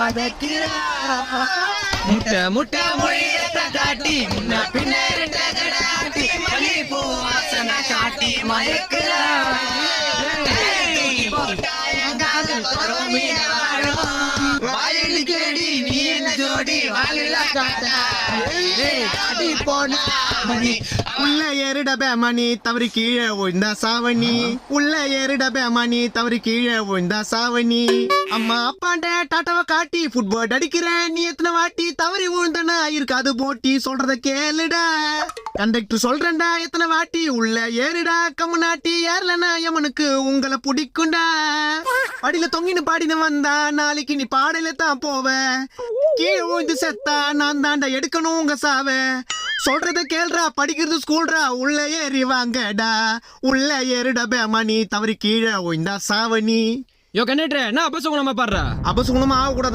வதக்கிறா முட்டை முட்டை மொழியத்த காட்டி முன்ன பின்ன ரெண்டகடாட்டி மல்லிப்பூ வாசனை காட்டி மயக்கிறா வாயடிக்கடி நீ என்ன ஜோடி வாலில காட்டா போனா உள்ள ஏறிட பேமணி தவறி கீழே விழுந்தா சாவணி உள்ள ஏறிட பேமணி தவறி கீழே விழுந்தா சாவணி அம்மா அப்பாண்ட டாட்டாவை காட்டி ஃபுட்பால் அடிக்கிறேன் நீ எத்தனை வாட்டி தவறி விழுந்தனா இருக்காது போட்டி சொல்றத கேளுடா கண்டக்டர் சொல்றேன்டா எத்தனை வாட்டி உள்ள ஏறிடா கம்முனாட்டி ஏறலனா எமனுக்கு உங்களை பிடிக்கும்டா படியில தொங்கின்னு பாடினு வந்தா நாளைக்கு நீ பாடல தான் போவ கீழே விழுந்து செத்தா நான் தாண்டா எடுக்கணும் உங்க சாவ சொல்றத கேள்றா படிக்கிறது ஸ்கூல்ரா உள்ள ஏறி வாங்கடா உள்ள ஏறிட பேமணி தவறி கீழே விழுந்தா சாவணி யோ கண்டக்டர் நான் அபசகுணமா பாடுறா அபசகுணமா ஆகக்கூடாது